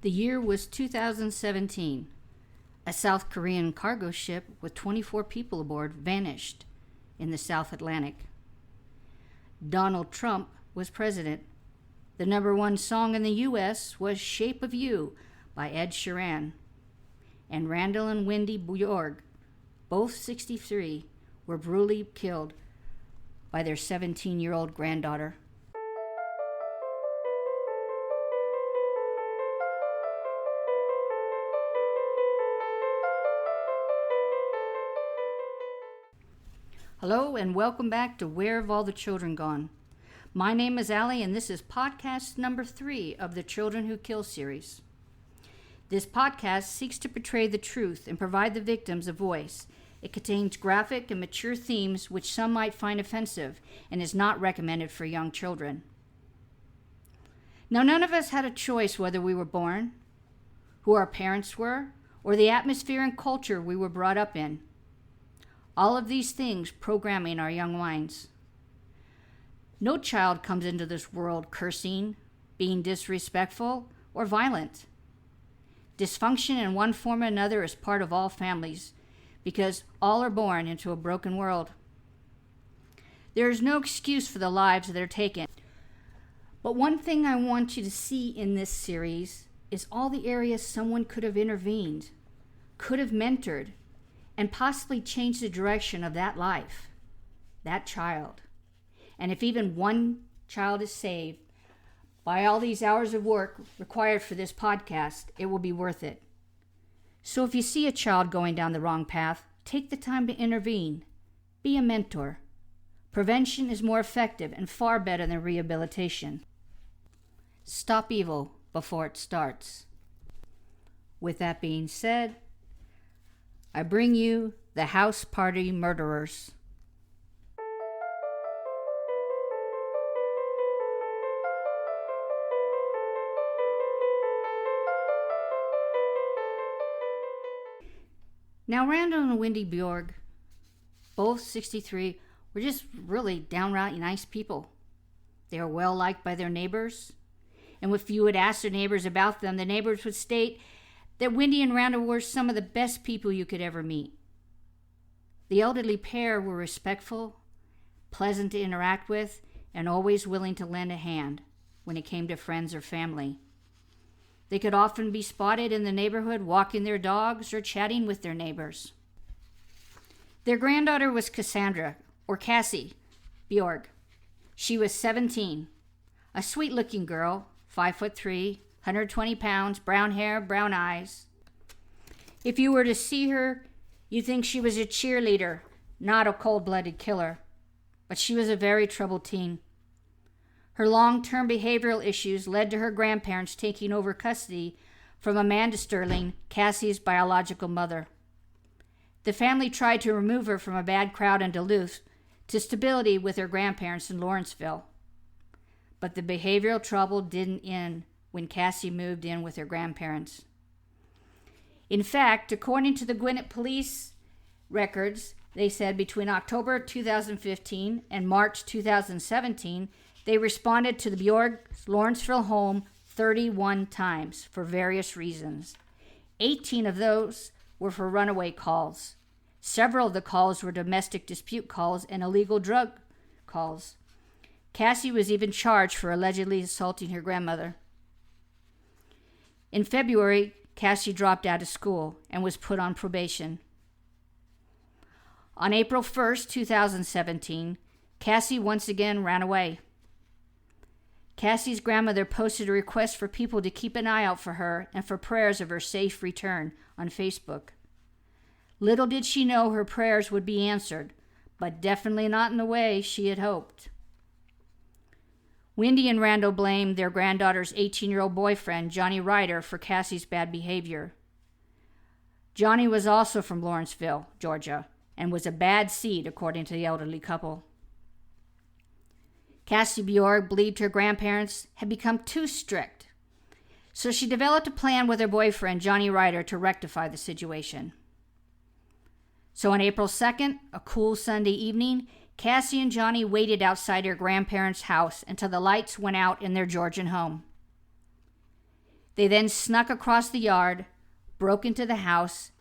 The year was 2017. A South Korean cargo ship with 24 people aboard vanished in the South Atlantic. Donald Trump was president. The number one song in the U.S. was Shape of You by Ed Sheeran. And Randall and Wendy Bjorge, both 63, were brutally killed by their 17-year-old granddaughter. Hello and welcome back to Where Have All the Children Gone? My name is Allie and this is podcast number 3 of the Children Who Kill series. This podcast seeks to portray the truth and provide the victims a voice. It contains graphic and mature themes which some might find offensive and is not recommended for young children. Now, none of us had a choice whether we were born, who our parents were, or the atmosphere and culture we were brought up in. All of these things programming our young minds. No child comes into this world cursing, being disrespectful, or violent. Dysfunction in one form or another is part of all families because all are born into a broken world. There is no excuse for the lives that are taken. But one thing I want you to see in this series is all the areas someone could have intervened, could have mentored, and possibly changed the direction of that life, that child. And if even one child is saved by all these hours of work required for this podcast, it will be worth it. So if you see a child going down the wrong path, take the time to intervene. Be a mentor. Prevention is more effective and far better than rehabilitation. Stop evil before it starts. With that being said, I bring you the House Party Murderers. Now, Randall and Wendy Bjorge, both 63, were just really downright nice people. They were well liked by their neighbors. And if you would ask their neighbors about them, the neighbors would state that Wendy and Randall were some of the best people you could ever meet. The elderly pair were respectful, pleasant to interact with, and always willing to lend a hand when it came to friends or family. They could often be spotted in the neighborhood walking their dogs or chatting with their neighbors. Their granddaughter was Cassandra, or Cassie, Bjorge. She was 17, a sweet-looking girl, 5'3", 120 pounds, brown hair, brown eyes. If you were to see her, you'd think she was a cheerleader, not a cold-blooded killer. But she was a very troubled teen. Her long-term behavioral issues led to her grandparents taking over custody from Amanda Sterling, Cassie's biological mother. The family tried to remove her from a bad crowd in Duluth to stability with her grandparents in Lawrenceville. But the behavioral trouble didn't end when Cassie moved in with her grandparents. In fact, according to the Gwinnett police records, they said between October 2015 and March 2017, they responded to the Bjorge's Lawrenceville home 31 times for various reasons. 18 of those were for runaway calls. Several of the calls were domestic dispute calls and illegal drug calls. Cassie was even charged for allegedly assaulting her grandmother. In February, Cassie dropped out of school and was put on probation. On April 1st, 2017, Cassie once again ran away. Cassie's grandmother posted a request for people to keep an eye out for her and for prayers of her safe return on Facebook. Little did she know her prayers would be answered, but definitely not in the way she had hoped. Wendy and Randall blamed their granddaughter's 18-year-old boyfriend, Johnny Ryder, for Cassie's bad behavior. Johnny was also from Lawrenceville, Georgia, and was a bad seed, according to the elderly couple. Cassie Bjorge believed her grandparents had become too strict, so she developed a plan with her boyfriend, Johnny Ryder, to rectify the situation. So on April 2nd, a cool Sunday evening, Cassie and Johnny waited outside her grandparents' house until the lights went out in their Georgian home. They then snuck across the yard, broke into the house,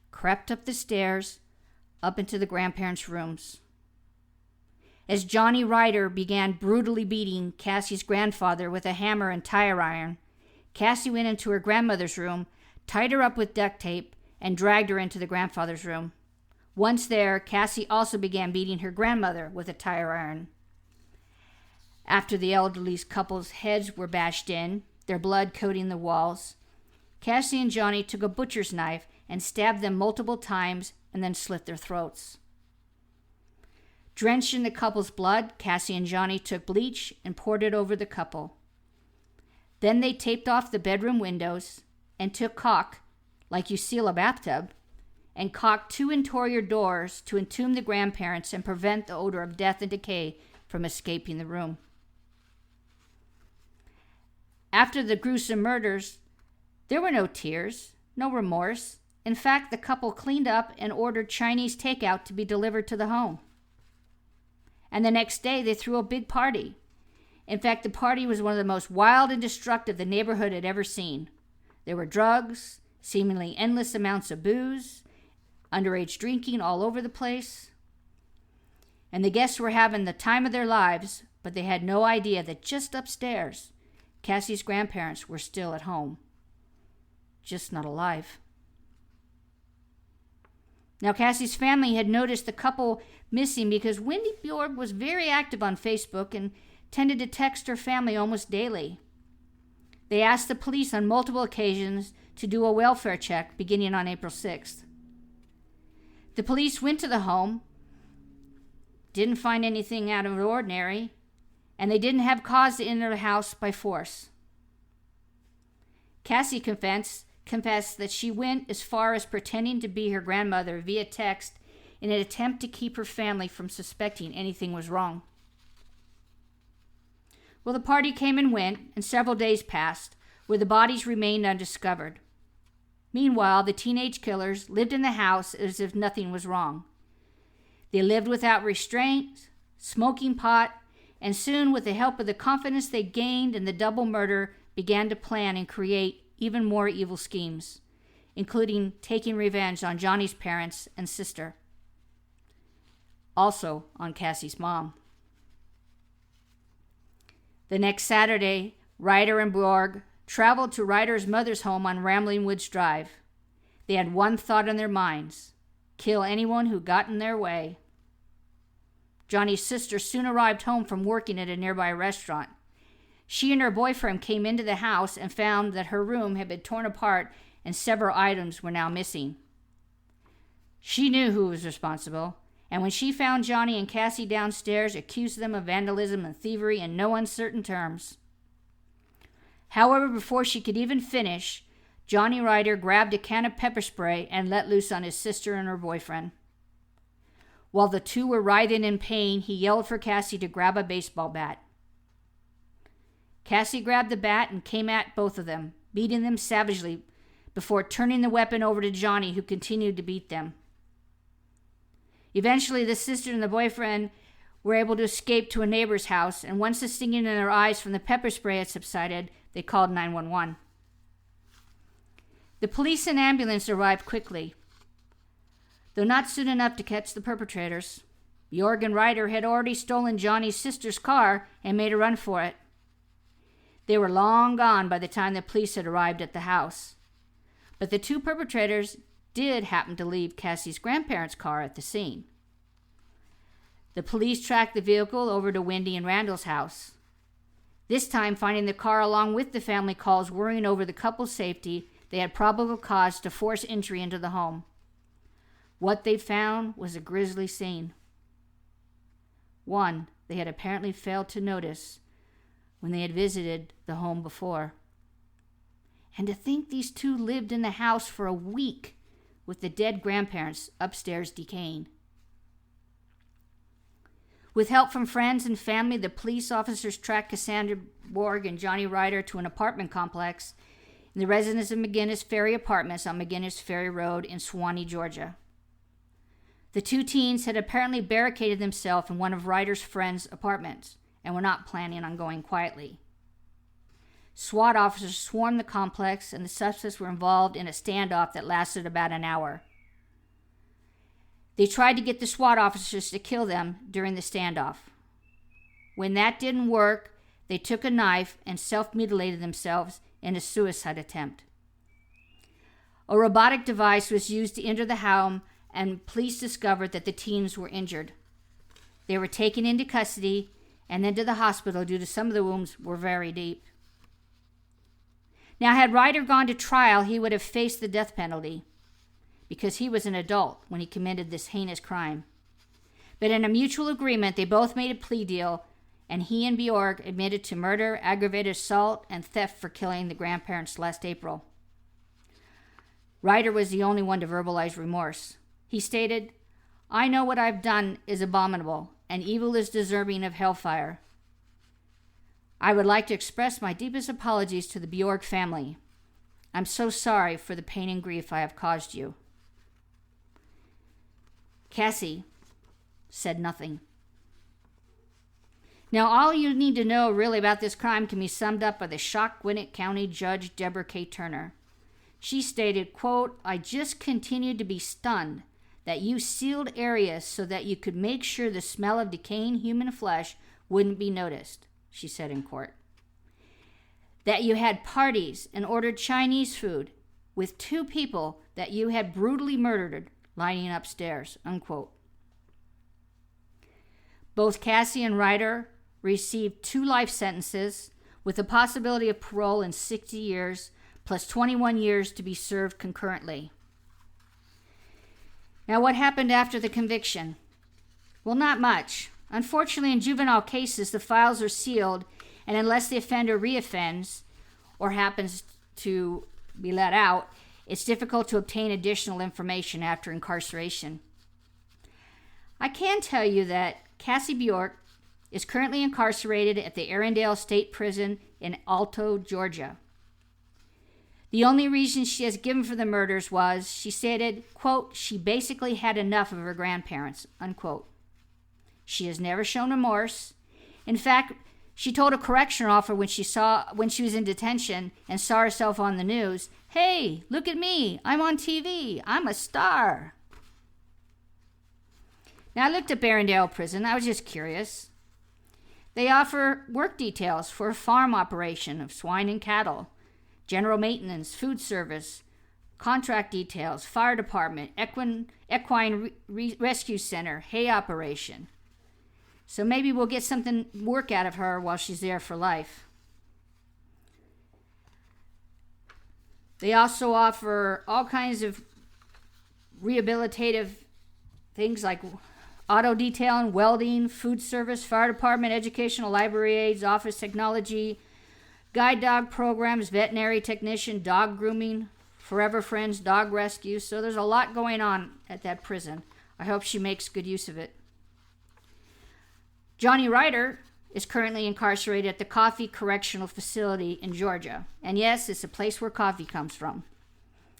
crept up the stairs, up into the grandparents' rooms. As Johnny Ryder began brutally beating Cassie's grandfather with a hammer and tire iron, Cassie went into her grandmother's room, tied her up with duct tape, and dragged her into the grandfather's room. Once there, Cassie also began beating her grandmother with a tire iron. After the elderly couple's heads were bashed in, their blood coating the walls, Cassie and Johnny took a butcher's knife and stabbed them multiple times and then slit their throats. Drenched in the couple's blood, Cassie and Johnny took bleach and poured it over the couple. Then they taped off the bedroom windows and took caulk, like you seal a bathtub, and caulked 2 interior doors to entomb the grandparents and prevent the odor of death and decay from escaping the room. After the gruesome murders, there were no tears, no remorse. In fact, the couple cleaned up and ordered Chinese takeout to be delivered to the home. And the next day, they threw a big party. In fact, the party was one of the most wild and destructive the neighborhood had ever seen. There were drugs, seemingly endless amounts of booze, underage drinking all over the place. And the guests were having the time of their lives, but they had no idea that just upstairs, Cassie's grandparents were still at home. Just not alive. Now, Cassie's family had noticed the couple missing because Wendy Bjorge was very active on Facebook and tended to text her family almost daily. They asked the police on multiple occasions to do a welfare check beginning on April 6th. The police went to the home, didn't find anything out of the ordinary, and they didn't have cause to enter the house by force. Cassie confessed that she went as far as pretending to be her grandmother via text in an attempt to keep her family from suspecting anything was wrong. Well, the party came and went, and several days passed, where the bodies remained undiscovered. Meanwhile, the teenage killers lived in the house as if nothing was wrong. They lived without restraint, smoking pot, and soon, with the help of the confidence they gained in the double murder, began to plan and create even more evil schemes, including taking revenge on Johnny's parents and sister. Also on Cassie's mom. The next Saturday, Ryder and Bjorge traveled to Ryder's mother's home on Rambling Woods Drive. They had one thought in their minds: kill anyone who got in their way. Johnny's sister soon arrived home from working at a nearby restaurant. She and her boyfriend came into the house and found that her room had been torn apart and several items were now missing. She knew who was responsible, and when she found Johnny and Cassie downstairs, accused them of vandalism and thievery in no uncertain terms. However, before she could even finish, Johnny Ryder grabbed a can of pepper spray and let loose on his sister and her boyfriend. While the two were writhing in pain, he yelled for Cassie to grab a baseball bat. Cassie grabbed the bat and came at both of them, beating them savagely before turning the weapon over to Johnny, who continued to beat them. Eventually, the sister and the boyfriend were able to escape to a neighbor's house, and once the stinging in their eyes from the pepper spray had subsided, they called 911. The police and ambulance arrived quickly, though not soon enough to catch the perpetrators. Bjorge and Ryder had already stolen Johnny's sister's car and made a run for it. They were long gone by the time the police had arrived at the house. But the two perpetrators did happen to leave Cassie's grandparents' car at the scene. The police tracked the vehicle over to Wendy and Randall's house. This time, finding the car along with the family calls worrying over the couple's safety, they had probable cause to force entry into the home. What they found was a grisly scene. One they had apparently failed to notice when they had visited the home before. And to think these two lived in the house for a week with the dead grandparents upstairs decaying. With help from friends and family, the police officers tracked Cassandra Bjorge and Johnny Ryder to an apartment complex in the residence of McGinnis Ferry Apartments on McGinnis Ferry Road in Suwanee, Georgia. The two teens had apparently barricaded themselves in one of Ryder's friends' apartments and were not planning on going quietly. SWAT officers swarmed the complex, and the suspects were involved in a standoff that lasted about an hour. They tried to get the SWAT officers to kill them during the standoff. When that didn't work, they took a knife and self-mutilated themselves in a suicide attempt. A robotic device was used to enter the home, and police discovered that the teens were injured. They were taken into custody and then to the hospital due to some of the wounds were very deep. Now, had Ryder gone to trial, he would have faced the death penalty because he was an adult when he committed this heinous crime. But in a mutual agreement, they both made a plea deal, and he and Bjorg admitted to murder, aggravated assault, and theft for killing the grandparents last April. Ryder was the only one to verbalize remorse. He stated, "I know what I've done is abominable, and evil is deserving of hellfire. I would like to express my deepest apologies to the Bjorg family. I'm so sorry for the pain and grief I have caused you." Cassie said nothing. Now, all you need to know really about this crime can be summed up by the shocked Gwinnett County Judge Deborah K. Turner. She stated, quote, "I just continued to be stunned that you sealed areas so that you could make sure the smell of decaying human flesh wouldn't be noticed," she said in court. "That you had parties and ordered Chinese food with 2 people that you had brutally murdered lying upstairs," unquote. Both Cassie and Ryder received 2 life sentences with the possibility of parole in 60 years plus 21 years to be served concurrently. Now, what happened after the conviction? Well, not much. Unfortunately, in juvenile cases, the files are sealed, and unless the offender reoffends or happens to be let out, it's difficult to obtain additional information after incarceration. I can tell you that Cassie Bjork is currently incarcerated at the Arendelle State Prison in Alto, Georgia. The only reason she has given for the murders was, she stated, quote, "She basically had enough of her grandparents," unquote. She has never shown remorse. In fact, she told a correctional officer when she was in detention and saw herself on the news, "Hey, look at me. I'm on TV. I'm a star." Now, I looked at Arendelle Prison. I was just curious. They offer work details for a farm operation of swine and cattle, general maintenance, food service, contract details, fire department, equine rescue center, hay operation. So maybe we'll get something work out of her while she's there for life. They also offer all kinds of rehabilitative things like auto detailing, welding, food service, fire department, educational, library aides, office technology, guide dog programs, veterinary technician, dog grooming, forever friends, dog rescue. So there's a lot going on at that prison. I hope she makes good use of it. Johnny Ryder is currently incarcerated at the Coffee Correctional Facility in Georgia. And yes, it's a place where coffee comes from.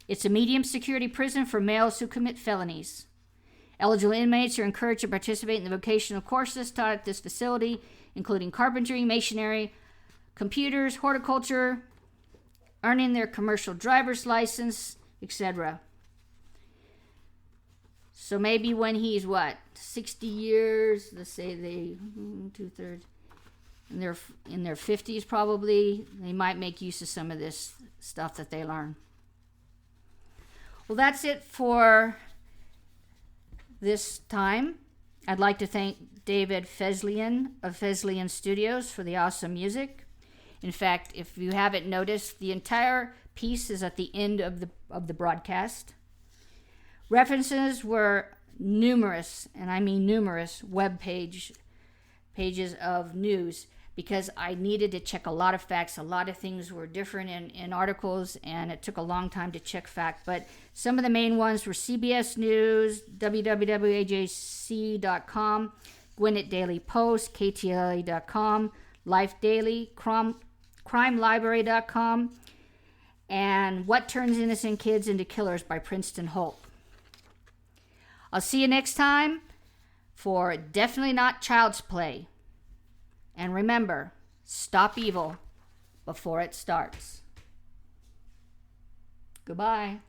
It's a medium security prison for males who commit felonies. Eligible inmates are encouraged to participate in the vocational courses taught at this facility, including carpentry, masonry, computers, horticulture, earning their commercial driver's license, etc. So maybe when he's 60 years, let's say they 2/3, and they're in their 50s probably, they might make use of some of this stuff that they learn. Well, that's it for this time. I'd like to thank David Feslian of Feslian Studios for the awesome music. In fact, if you haven't noticed, the entire piece is at the end of the broadcast. References were numerous, and I mean numerous, pages of news, because I needed to check a lot of facts. A lot of things were different in articles, and it took a long time to check fact. But some of the main ones were CBS News, www.ajc.com, Gwinnett Daily Post, KTLA.com, Life Daily, CrimeLibrary.com, and What Turns Innocent Kids into Killers by Princeton Holt. I'll see you next time for Definitely Not Child's Play. And remember, stop evil before it starts. Goodbye.